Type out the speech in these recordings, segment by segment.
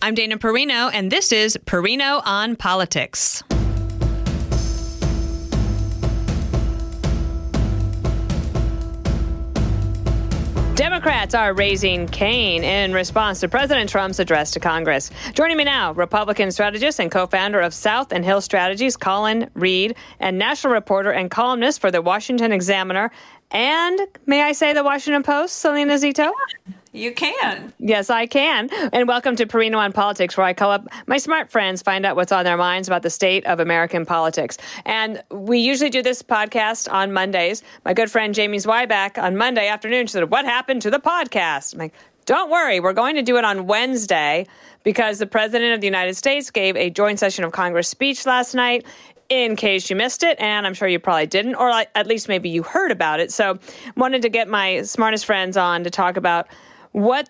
I'm Dana Perino, and this is Perino on Politics. Democrats are raising Cain in response to President Trump's address to Congress. Joining me now, Republican strategist and co-founder of South and Hill Strategies, Colin Reed, and national reporter and columnist for the Washington Examiner and, may I say, the Washington Post, Salena Zito? You can. Yes, I can. And welcome to Perino on Politics, where I call up my smart friends, find out what's on their minds about the state of American politics. And we usually do this podcast on Mondays. My good friend Jamie Zweiback on Monday afternoon, she said, "What happened to the podcast?" I'm like, don't worry, we're going to do it on Wednesday because the President of the United States gave a joint session of Congress speech last night, in case you missed it, and I'm sure you probably didn't, or at least maybe you heard about it. So wanted to get my smartest friends on to talk about what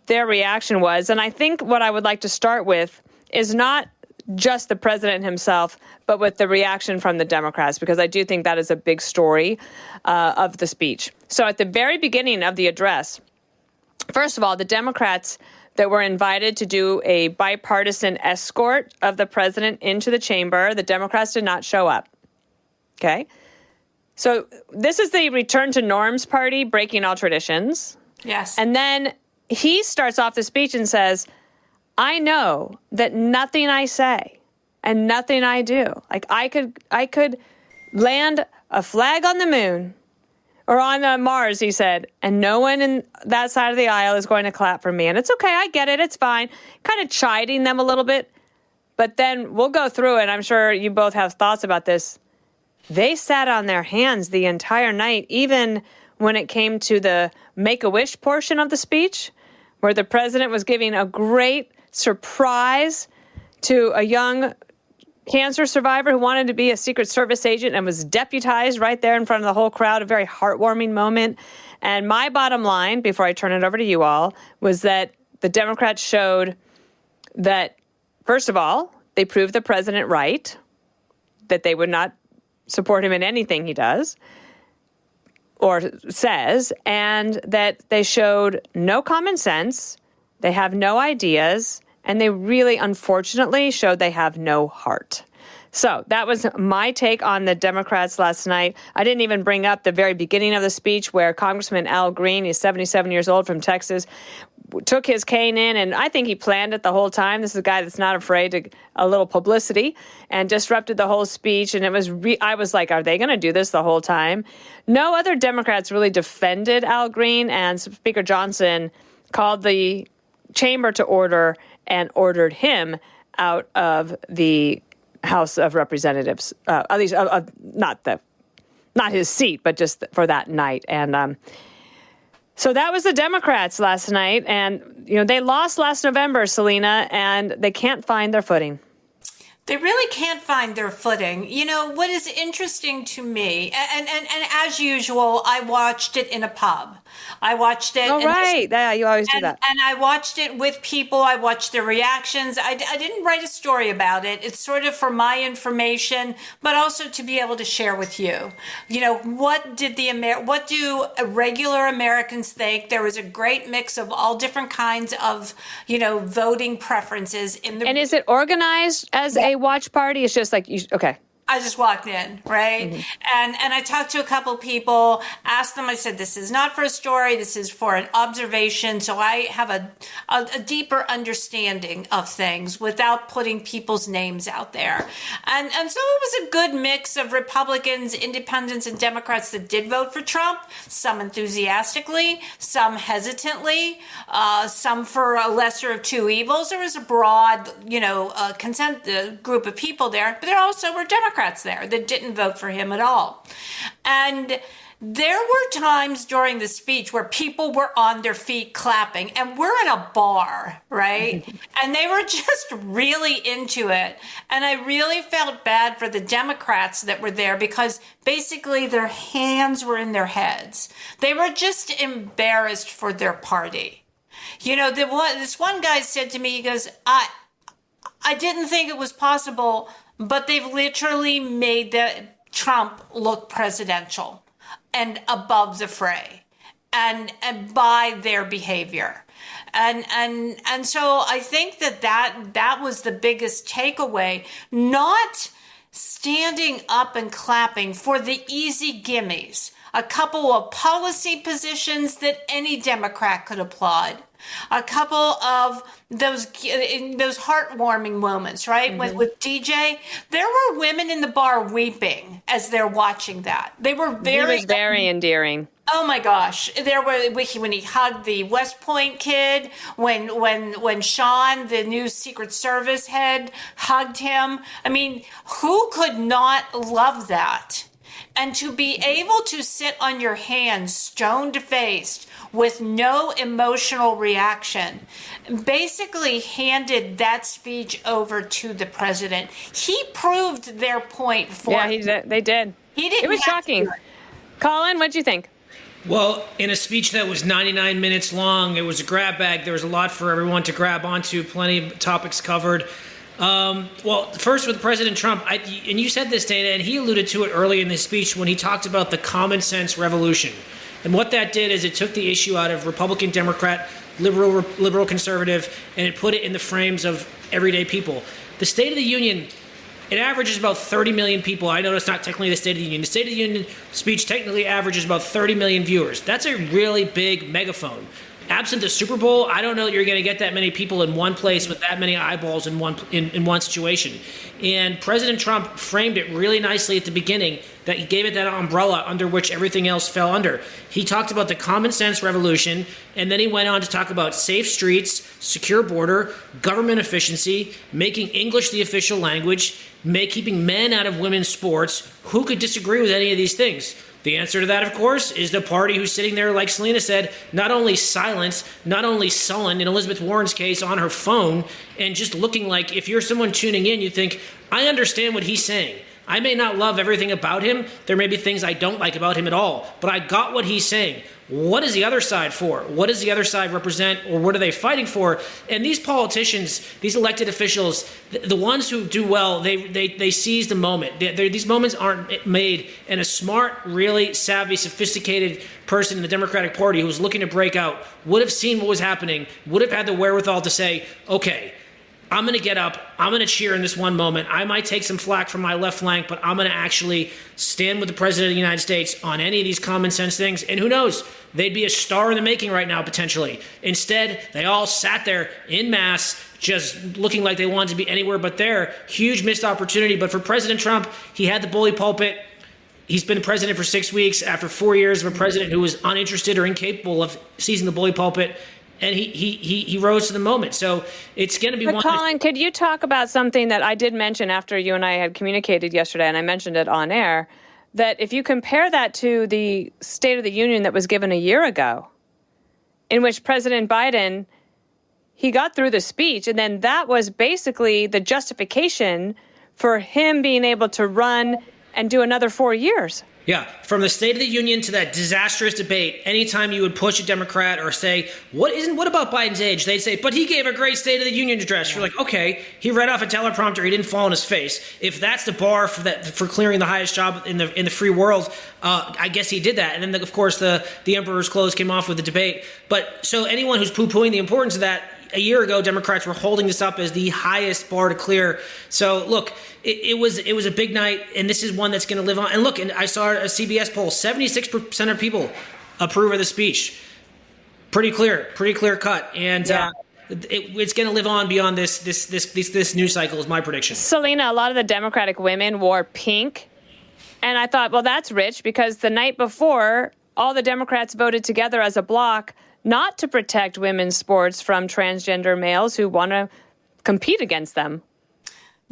their reaction was. And I think what I would like to start with is not just the president himself, but with the reaction from the Democrats, because I do think that is a big story of the speech. So at the very beginning of the address, first of all, the Democrats that were invited to do a bipartisan escort of the president into the chamber, the Democrats did not show up. Okay? So this is the Return to Norms party breaking all traditions. Yes. And then he starts off the speech and says, I know that nothing I say and nothing I do, like I could land a flag on the moon or on Mars, he said, and no one in that side of the aisle is going to clap for me. And it's okay. I get it. It's fine. Kind of chiding them a little bit. But then we'll go through it. I'm sure you both have thoughts about this. They sat on their hands the entire night, even when it came to the Make-A-Wish portion of the speech, where the president was giving a great surprise to a young cancer survivor who wanted to be a Secret Service agent and was deputized right there in front of the whole crowd, a very heartwarming moment. And my bottom line, before I turn it over to you all, was that the Democrats showed that, first of all, they proved the president right, that they would not support him in anything he does or says, and that they showed no common sense, they have no ideas, and they really, unfortunately, showed they have no heart. So that was my take on the Democrats last night. I didn't even bring up the very beginning of the speech where Congressman Al Green, he's 77 years old from Texas, took his cane in, and I think he planned it the whole time. This is a guy that's not afraid to a little publicity, and disrupted the whole speech. And it was, I was like, are they going to do this the whole time? No other Democrats really defended Al Green, and Speaker Johnson called the chamber to order and ordered him out of the House of Representatives, at least not his seat, but just for that night. And so that was the Democrats last night. And, you know, they lost last November, Salena, and they can't find their footing. They really can't find their footing. You know, what is interesting to me, and as usual, I watched it in a pub. I watched it. Oh, right. Yeah, you always do that. And I watched it with people. I watched their reactions. I didn't write a story about it. It's sort of for my information, but also to be able to share with you. You know, what do regular Americans think? There was a great mix of all different kinds of, you know, voting preferences in the. And is it organized as a watch party? It's just like, okay. I just walked in, right? Mm-hmm. And I talked to a couple people, asked them, I said, this is not for a story, this is for an observation. So I have a deeper understanding of things without putting people's names out there. And so it was a good mix of Republicans, independents, and Democrats that did vote for Trump, some enthusiastically, some hesitantly, some for a lesser of two evils. There was a broad, consent group of people there, but there also were Democrats there that didn't vote for him at all. And there were times during the speech where people were on their feet clapping, and we're at a bar, right? And they were just really into it. And I really felt bad for the Democrats that were there because basically their hands were in their heads. They were just embarrassed for their party. You know, this one guy said to me, he goes, I didn't think it was possible, but they've literally made Trump look presidential and above the fray. and by their behavior. And so I think that was the biggest takeaway, not standing up and clapping for the easy gimmies, a couple of policy positions that any Democrat could applaud, a couple of those heartwarming moments, right? With DJ, there were women in the bar weeping as they're watching that. They were He was very endearing. Oh my gosh! There were when he hugged the West Point kid, when Sean, the new Secret Service head, hugged him. I mean, who could not love that? And to be able to sit on your hands, stone-faced, with no emotional reaction, basically handed that speech over to the president. He proved their point for Yeah, they did. He didn't. It was shocking. Colin, what'd you think? Well, in a speech that was 99 minutes long, it was a grab bag. There was a lot for everyone to grab onto, plenty of topics covered. Well, first with President Trump, and you said this, Dana, and he alluded to it early in his speech when he talked about the common sense revolution. And what that did is it took the issue out of Republican, Democrat, liberal, conservative, and it put it in the frames of everyday people. The State of the Union, it averages about 30 million people. I know it's not technically the State of the Union. The State of the Union speech technically averages about 30 million viewers. That's a really big megaphone. Absent the Super Bowl, I don't know that you're going to get that many people in one place with that many eyeballs in one situation. And President Trump framed it really nicely at the beginning, that he gave it that umbrella under which everything else fell under. He talked about the common sense revolution, and then he went on to talk about safe streets, secure border, government efficiency, making English the official language, keeping men out of women's sports. Who could disagree with any of these things? The answer to that, of course, is the party who's sitting there, like Salena said, not only silent, not only sullen, in Elizabeth Warren's case, on her phone, and just looking like, if you're someone tuning in, you think, I understand what he's saying. I may not love everything about him. There may be things I don't like about him at all, but I got what he's saying. What is the other side for? What does the other side represent, or what are they fighting for? And these politicians, these elected officials, the ones who do well, they seize the moment. These moments aren't made, and a smart, really savvy, sophisticated person in the Democratic Party who was looking to break out would have seen what was happening, would have had the wherewithal to say, okay, I'm going to get up. I'm going to cheer in this one moment. I might take some flack from my left flank, but I'm going to actually stand with the president of the United States on any of these common sense things. And who knows? They'd be a star in the making right now, potentially. Instead, they all sat there in mass, just looking like they wanted to be anywhere but there. Huge missed opportunity. But for President Trump, he had the bully pulpit. He's been president for 6 weeks after 4 years of a president who was uninterested or incapable of seizing the bully pulpit. And he rose to the moment. So it's going to be one. Colin, could you talk about something that I did mention after you and I had communicated yesterday, and I mentioned it on air, that if you compare that to the State of the Union that was given a year ago, in which President Biden, he got through the speech, and then that was basically the justification for him being able to run and do another 4 years. Yeah, from the State of the Union to that disastrous debate, anytime you would push a Democrat or say, what about Biden's age? They'd say, but he gave a great State of the Union address. Yeah. You're like, okay, he read off a teleprompter, he didn't fall on his face. If that's the bar for clearing the highest job in the free world, I guess he did that. And then, of course, the emperor's clothes came off with the debate. But so anyone who's poo-pooing the importance of that, a year ago, Democrats were holding this up as the highest bar to clear. So, look, it was a big night, and this is one that's going to live on. And look, and I saw a CBS poll: 76% of people approve of the speech. Pretty clear cut, and it's going to live on beyond this news cycle. Is my prediction. Salena, a lot of the Democratic women wore pink, and I thought, well, that's rich because the night before, all the Democrats voted together as a bloc not to protect women's sports from transgender males who want to compete against them.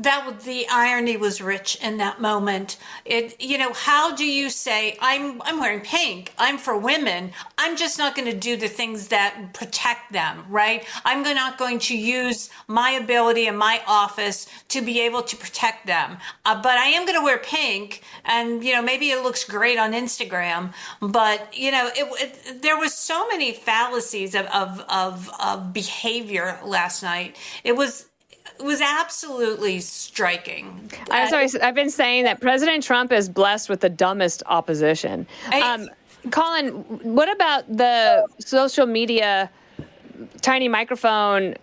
The irony was rich in that moment. How do you say, I'm wearing pink, I'm for women, I'm just not going to do the things that protect them, right? I'm not going to use my ability and my office to be able to protect them. But I am going to wear pink, and, maybe it looks great on Instagram, but, there was so many fallacies of behavior last night. It was absolutely striking. I've been saying that President Trump is blessed with the dumbest opposition. Colin, what about the social media tiny microphone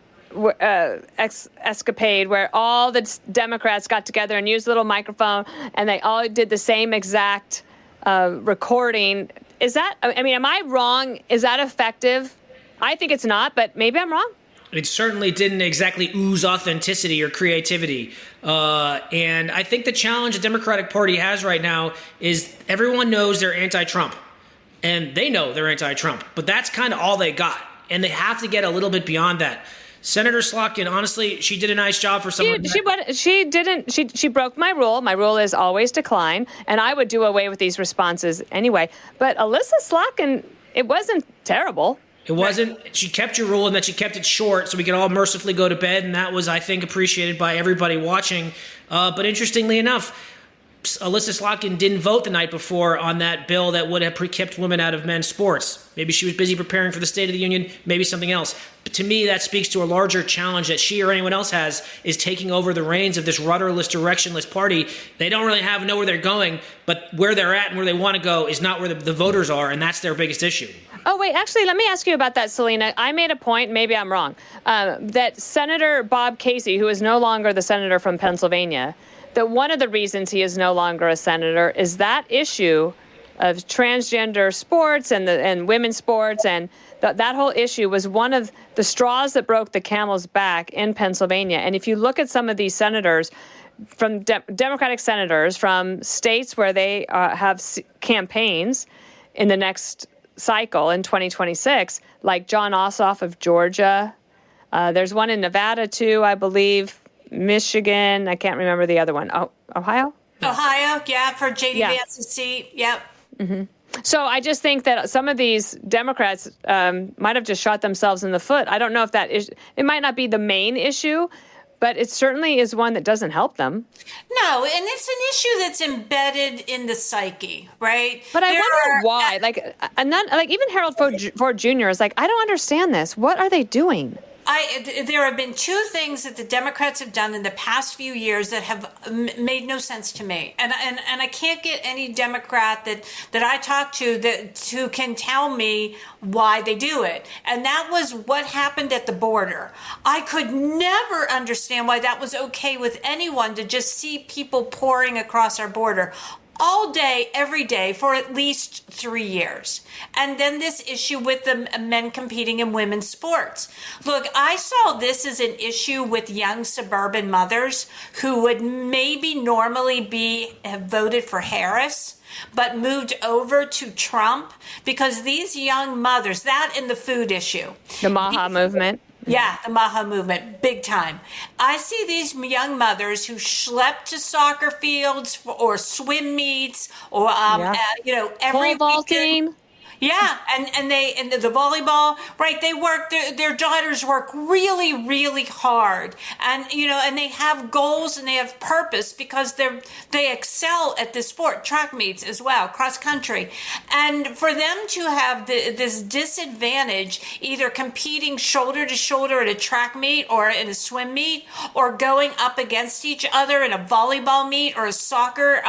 escapade where all the Democrats got together and used a little microphone and they all did the same exact recording? Is that, I mean, am I wrong? Is that effective? I think it's not, but maybe I'm wrong. It certainly didn't exactly ooze authenticity or creativity. And I think the challenge the Democratic Party has right now is everyone knows they're anti-Trump. And they know they're anti-Trump. But that's kind of all they got. And they have to get a little bit beyond that. Senator Slotkin, honestly, she did a nice job for someone. She broke my rule. My rule is always decline. And I would do away with these responses anyway. But Alyssa Slotkin, it wasn't terrible. It wasn't. She kept your rule and that she kept it short so we could all mercifully go to bed. And that was, I think, appreciated by everybody watching. But interestingly enough, Alyssa Slotkin didn't vote the night before on that bill that would have kept women out of men's sports. Maybe she was busy preparing for the State of the Union, maybe something else. But to me, that speaks to a larger challenge that she or anyone else has, is taking over the reins of this rudderless, directionless party. They don't really know where they're going, but where they're at and where they want to go is not where the voters are, and that's their biggest issue. Oh, wait, actually, let me ask you about that, Salena. I made a point, maybe I'm wrong, that Senator Bob Casey, who is no longer the senator from Pennsylvania, that one of the reasons he is no longer a senator is that issue of transgender sports and women's sports, and that whole issue was one of the straws that broke the camel's back in Pennsylvania. And if you look at some of these senators, from Democratic senators from states where they have campaigns in the next cycle in 2026, like John Ossoff of Georgia, there's one in Nevada too, I believe. Michigan, I can't remember the other one. Oh, Ohio? Ohio, yeah, for JD Vance's seat, yep. Mm-hmm. So I just think that some of these Democrats might have just shot themselves in the foot. I don't know if that is, it might not be the main issue, but it certainly is one that doesn't help them. No, and it's an issue that's embedded in the psyche, right? But I wonder why. Even Harold Ford Jr. is like, I don't understand this. What are they doing? There have been two things that the Democrats have done in the past few years that have made no sense to me, and I can't get any Democrat that I talk to who can tell me why they do it. And that was what happened at the border. I could never understand why that was okay with anyone to just see people pouring across our border all day, every day, for at least 3 years. And then this issue with the men competing in women's sports. Look, I saw this as an issue with young suburban mothers who would maybe normally have voted for Harris, but moved over to Trump, because these young mothers, that and the food issue. The Maha movement. Yeah, the Maha movement, big time. I see these young mothers who schlep to soccer fields or swim meets or, every pole vaulting. weekend. Yeah, and the volleyball, right? They work, their daughters work really, really hard, and they have goals and they have purpose because they excel at this sport, track meets as well, cross country, and for them to have this disadvantage, either competing shoulder to shoulder at a track meet or in a swim meet, or going up against each other in a volleyball meet or a soccer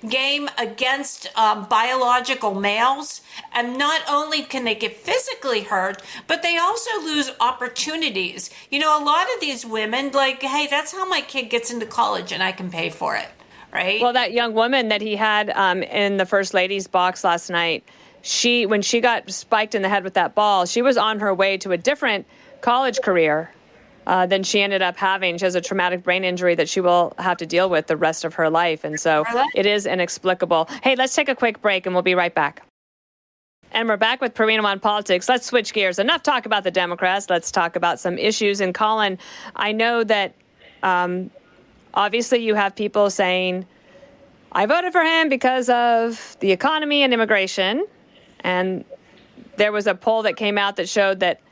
game against biological males. And not only can they get physically hurt, but they also lose opportunities. A lot of these women, like, hey, that's how my kid gets into college and I can pay for it, right? Well, that young woman that he had in the First Lady's box last night, when she got spiked in the head with that ball, she was on her way to a different college career than she ended up having. She has a traumatic brain injury that she will have to deal with the rest of her life. And so it is inexplicable. Hey, let's take a quick break and we'll be right back. And we're back with Perino on Politics. Let's switch gears. Enough talk about the Democrats. Let's talk about some issues. And Colin, I know that obviously you have people saying, I voted for him because of the economy and immigration. And there was a poll that came out that showed that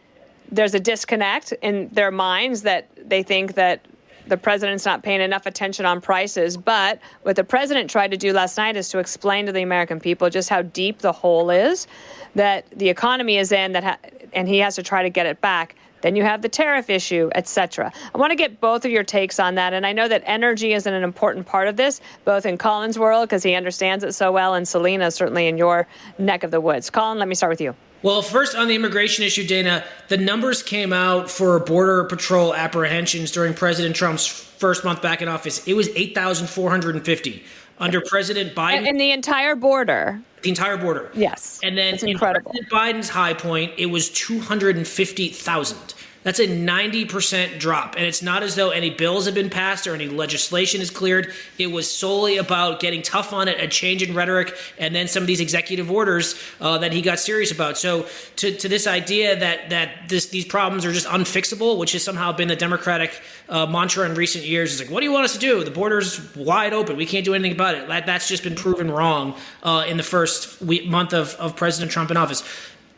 there's a disconnect in their minds, that they think that the president's not paying enough attention on prices. But what the president tried to do last night is to explain to the American people just how deep the hole is that the economy is in, and he has to try to get it back. Then you have the tariff issue, et cetera. I want to get both of your takes on that. And I know that energy is an important part of this, both in Colin's world, because he understands it so well, and Salena, certainly in your neck of the woods. Colin, let me start with you. Well, first on the immigration issue, Dana, the numbers came out for Border Patrol apprehensions during President Trump's first month back in office. It was 8,450. Under President Biden. And the entire border. The entire border. Yes. And then in President Biden's high point, it was 250,000. That's a 90% drop. And it's not as though any bills have been passed or any legislation is cleared. It was solely about getting tough on it, a change in rhetoric, and then some of these executive orders that he got serious about. So to this idea that these problems are just unfixable, which has somehow been the Democratic mantra in recent years, is like, what do you want us to do? The border's wide open. We can't do anything about it. That's just been proven wrong in the first month of President Trump in office.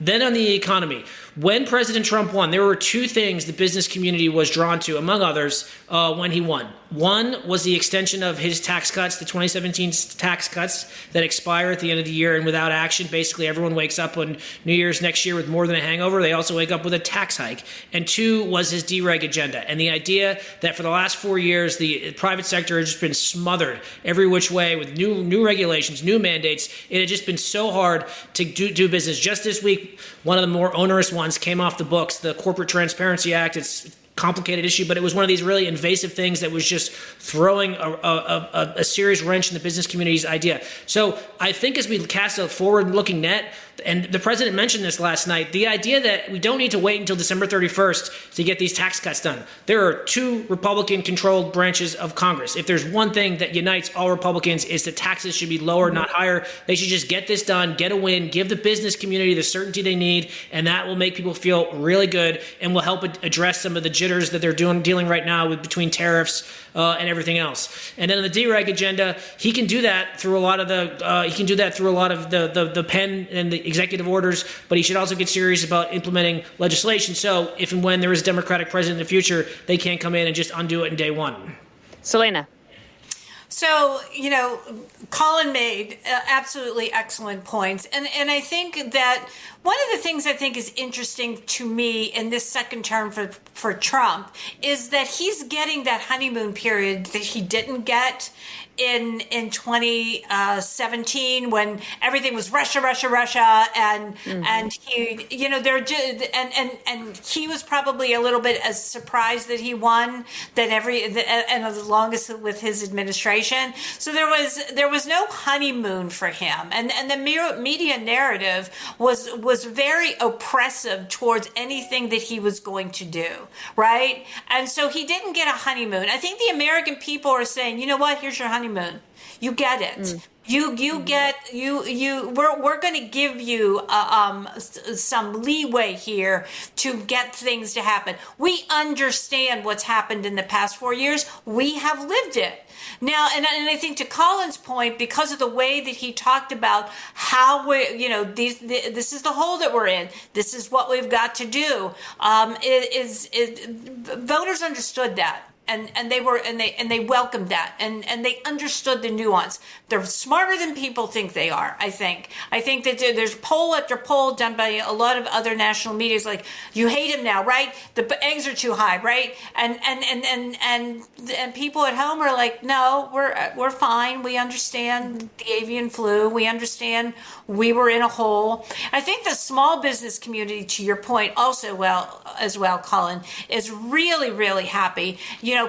Then on the economy, when President Trump won, there were two things the business community was drawn to, among others, when he won. One was the extension of his tax cuts, the 2017 tax cuts that expire at the end of the year and without action. Basically, everyone wakes up on New Year's next year with more than a hangover. They also wake up with a tax hike. And two was his dereg agenda and the idea that for the last 4 years, the private sector has just been smothered every which way with new regulations, new mandates. It had just been so hard to do business. Just this week, one of the more onerous ones came off the books, the Corporate Transparency Act. It's complicated issue, but it was one of these really invasive things that was just throwing a serious wrench in the business community's idea. So I think as we cast a forward-looking net, and the president mentioned this last night, the idea that we don't need to wait until December 31st to get these tax cuts done. There are two Republican-controlled branches of Congress. If there's one thing that unites all Republicans, is that taxes should be lower, not higher. They should just get this done, get a win, give the business community the certainty they need, and that will make people feel really good and will help address some of the jitters that they're dealing right now with between tariffs and everything else. And then on the dereg agenda, he can do that through a lot of the pen and the executive orders, but he should also get serious about implementing legislation. So if and when there is a Democratic president in the future, they can't come in and just undo it in day one. Salena. So, Colin made absolutely excellent points. And I think that one of the things I think is interesting to me in this second term for Trump is that he's getting that honeymoon period that he didn't get in 2017 when everything was Russia, and he, and he was probably a little bit as surprised that he won and the longest with his administration. So there was no honeymoon for him, and the media narrative was very oppressive towards anything that he was going to do, right? And so he didn't get a honeymoon. I think the American people are saying, you know what? Here's your honeymoon. You get it. We're going to give you some leeway here to get things to happen. We understand what's happened in the past 4 years. We have lived it. Now, and I think to Colin's point, because of the way that he talked about how this is the hole that we're in. This is what we've got to do. Voters understood that. And they welcomed that and they understood the nuance. They're smarter than people think they are. I think that there's poll after poll done by a lot of other national media. It's like, you hate him now, right? The eggs are too high, right? And people at home are like, no, we're fine. We understand the avian flu. We understand we were in a hole. I think the small business community, to your point, also as well, Colin, is really, really happy.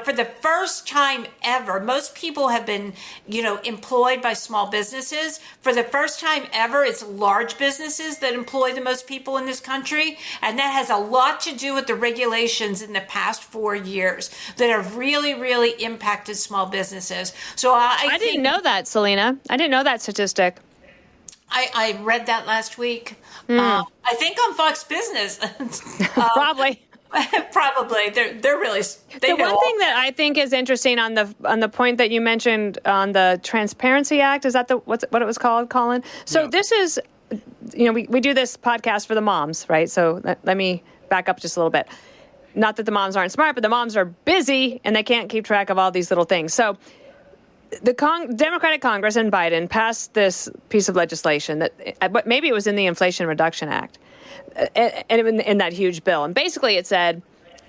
For the first time ever, most people have been, employed by small businesses. For the first time ever, it's large businesses that employ the most people in this country. And that has a lot to do with the regulations in the past 4 years that have really, really impacted small businesses. So I didn't know that, Salena. I didn't know that statistic. I read that last week. I think on Fox Business. Probably. Probably. They're really. The one thing that I think is interesting on the point that you mentioned on the Transparency Act, is that what it was called, Colin? So This is, we do this podcast for the moms, right? So let me back up just a little bit. Not that the moms aren't smart, but the moms are busy and they can't keep track of all these little things. So the Democratic Congress and Biden passed this piece of legislation that maybe it was in the Inflation Reduction Act. and in that huge bill. And basically it said,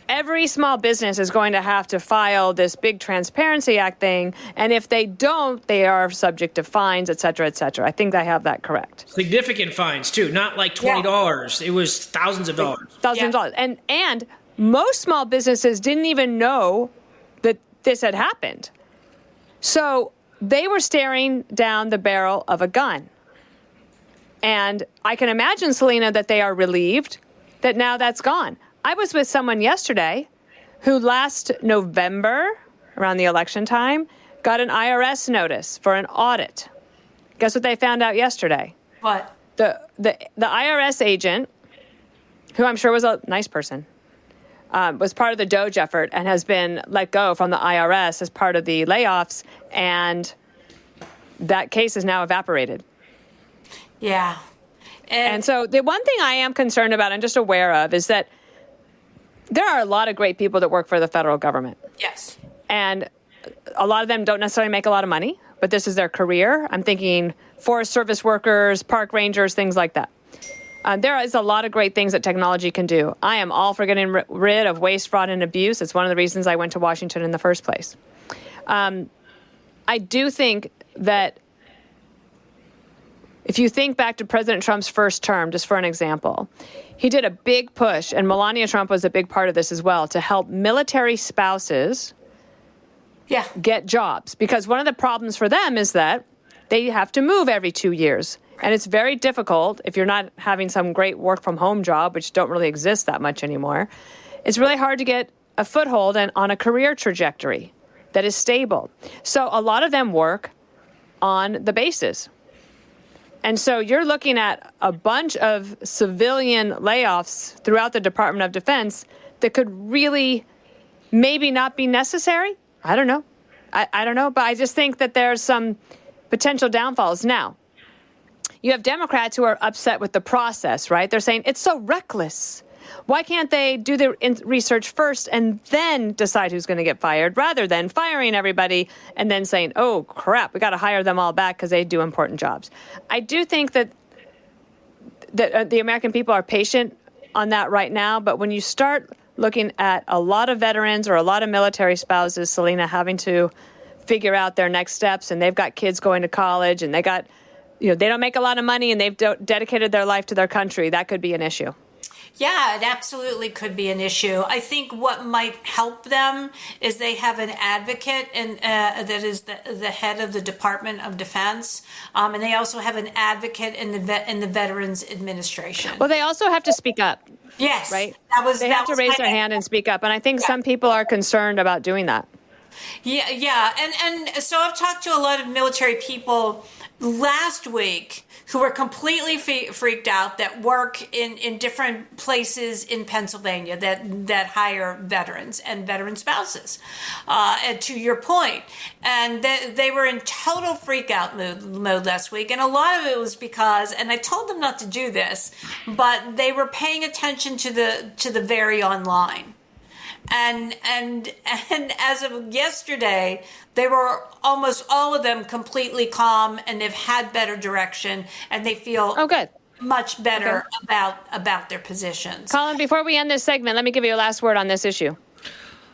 every small business is going to have to file this big Transparency Act thing, and if they don't, they are subject to fines, et cetera, et cetera. I think I have that correct. Significant fines, too. Not like $20. It was thousands of dollars. Thousands of dollars. And most small businesses didn't even know that this had happened. So they were staring down the barrel of a gun. And I can imagine, Salena, that they are relieved that now that's gone. I was with someone yesterday who last November, around the election time, got an IRS notice for an audit. Guess what they found out yesterday? What? The IRS agent, who I'm sure was a nice person, was part of the Doge effort and has been let go from the IRS as part of the layoffs, and that case is now evaporated. Yeah. And so the one thing I am concerned about and just aware of is that there are a lot of great people that work for the federal government. Yes. And a lot of them don't necessarily make a lot of money, but this is their career. I'm thinking Forest Service workers, park rangers, things like that. There is a lot of great things that technology can do. I am all for getting rid of waste, fraud, and abuse. It's one of the reasons I went to Washington in the first place. I do think that if you think back to President Trump's first term, just for an example, he did a big push, and Melania Trump was a big part of this as well, to help military spouses get jobs. Because one of the problems for them is that they have to move every 2 years. And it's very difficult if you're not having some great work from home job, which don't really exist that much anymore. It's really hard to get a foothold and on a career trajectory that is stable. So a lot of them work on the bases. And so you're looking at a bunch of civilian layoffs throughout the Department of Defense that could really maybe not be necessary. I don't know. I don't know. But I just think that there's some potential downfalls. Now, you have Democrats who are upset with the process, right? They're saying it's so reckless. Why can't they do the research first and then decide who's going to get fired rather than firing everybody and then saying, oh, crap, we got to hire them all back because they do important jobs. I do think that the American people are patient on that right now. But when you start looking at a lot of veterans or a lot of military spouses, Salena, having to figure out their next steps, and they've got kids going to college and they got, they don't make a lot of money and they've dedicated their life to their country, that could be an issue. Yeah, it absolutely could be an issue. I think what might help them is they have an advocate, and that is the head of the Department of Defense, and they also have an advocate in the Veterans Administration. Well, they also have to speak up. Yes, right. They have to raise their hand and speak up, and I think some people are concerned about doing that. Yeah, and so I've talked to a lot of military people last week who were completely freaked out that work in different places in Pennsylvania that hire veterans and veteran spouses, and to your point. And they were in total freak out mode last week. And a lot of it was because, and I told them not to do this, but they were paying attention to the very online. And as of yesterday, they were almost all of them completely calm, and they've had better direction, and they feel much better about their positions. Colin, before we end this segment, let me give you a last word on this issue.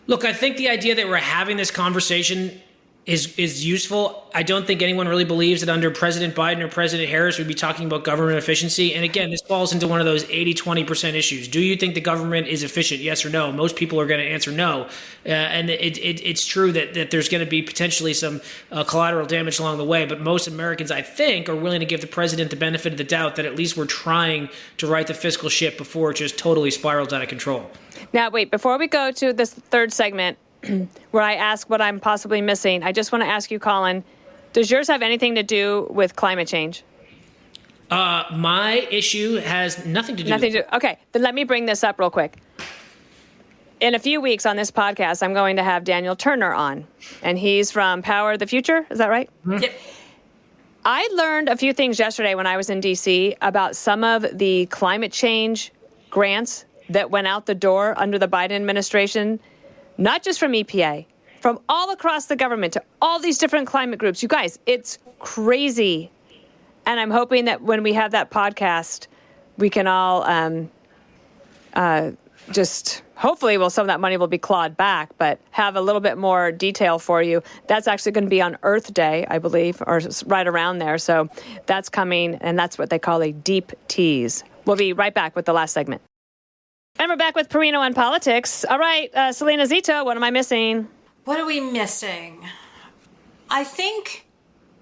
Look, I think the idea that we're having this conversation is useful. I don't think anyone really believes that under President Biden or President Harris we'd be talking about government efficiency. And again, this falls into one of those 80-20% issues. Do you think the government is efficient? Yes or no? Most people are going to answer no. And it's true that there's going to be potentially some collateral damage along the way. But most Americans, I think, are willing to give the president the benefit of the doubt that at least we're trying to right the fiscal ship before it just totally spirals out of control. Now, wait, before we go to this third segment, where I ask what I'm possibly missing, I just want to ask you, Colin, does yours have anything to do with climate change? My issue has nothing to do with it. Okay, then let me bring this up real quick. In a few weeks on this podcast, I'm going to have Daniel Turner on, and he's from Power of the Future. Is that right? Mm-hmm. Yep. I learned a few things yesterday when I was in D.C. about some of the climate change grants that went out the door under the Biden administration. Not just from EPA, from all across the government to all these different climate groups. You guys, it's crazy. And I'm hoping that when we have that podcast, we can all just hopefully some of that money will be clawed back, but have a little bit more detail for you. That's actually going to be on Earth Day, I believe, or right around there. So that's coming, and that's what they call a deep tease. We'll be right back with the last segment. And we're back with Perino on Politics. All right, Salena Zito, what am I missing? What are we missing? I think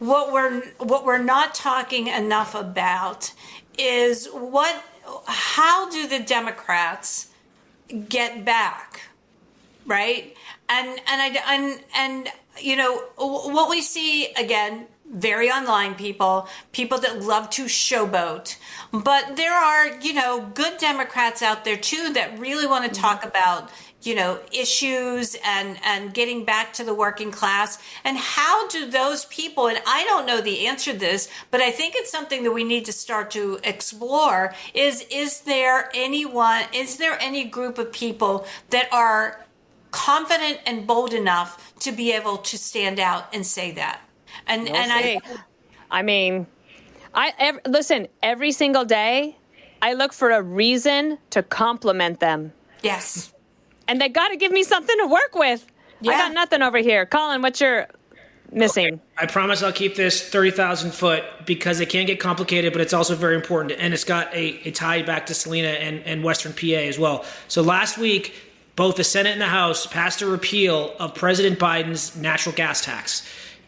what we're not talking enough about is how do the Democrats get back, right? And what we see again, very online people that love to showboat, but there are good Democrats out there too that really want to talk about issues and getting back to the working class. And how do those people, and I don't know the answer to this, but I think it's something that we need to start to explore, is there any group of people that are confident and bold enough to be able to stand out and say that? Listen, every single day I look for a reason to compliment them. Yes. And they got to give me something to work with. Yeah. I got nothing over here. Colin, what's your missing? Okay. I promise I'll keep this 30,000 foot because it can get complicated, but it's also very important. And it's got a tie back to Salena and Western PA as well. So last week, both the Senate and the House passed a repeal of President Biden's natural gas tax.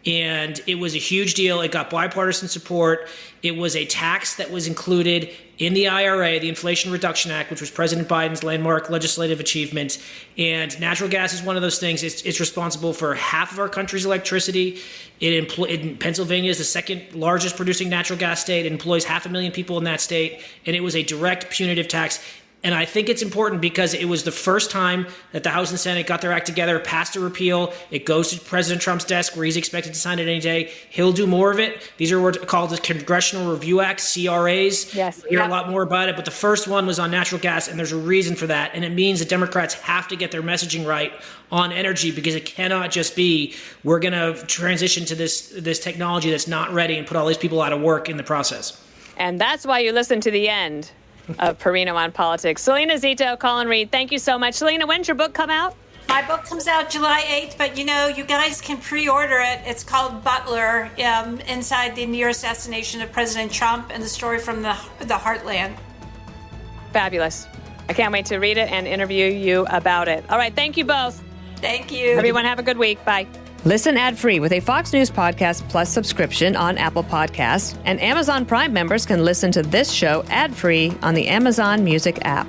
And it was a huge deal. It got bipartisan support. It was a tax that was included in the IRA, the Inflation Reduction Act, which was President Biden's landmark legislative achievement. And natural gas is one of those things. It's responsible for half of our country's electricity. Pennsylvania is the second largest producing natural gas state. It employs 500,000 people in that state. And it was a direct punitive tax. And I think it's important because it was the first time that the House and Senate got their act together, passed a repeal. It goes to President Trump's desk where he's expected to sign it any day. He'll do more of it. These are what's called the Congressional Review Act, CRAs. Yes. We'll hear a lot more about it. But the first one was on natural gas, and there's a reason for that. And it means that Democrats have to get their messaging right on energy because it cannot just be we're going to transition to this technology that's not ready and put all these people out of work in the process. And that's why you listen to the end of Perino on Politics. Salena Zito, Colin Reed, thank you so much. Salena, when's your book come out? My book comes out July 8th, but you guys can pre-order it. It's called Butler, Inside the Near Assassination of President Trump and the Story from the Heartland. Fabulous. I can't wait to read it and interview you about it. All right, thank you both. Thank you. Everyone have a good week. Bye. Listen ad-free with a Fox News Podcast Plus subscription on Apple Podcasts, and Amazon Prime members can listen to this show ad-free on the Amazon Music app.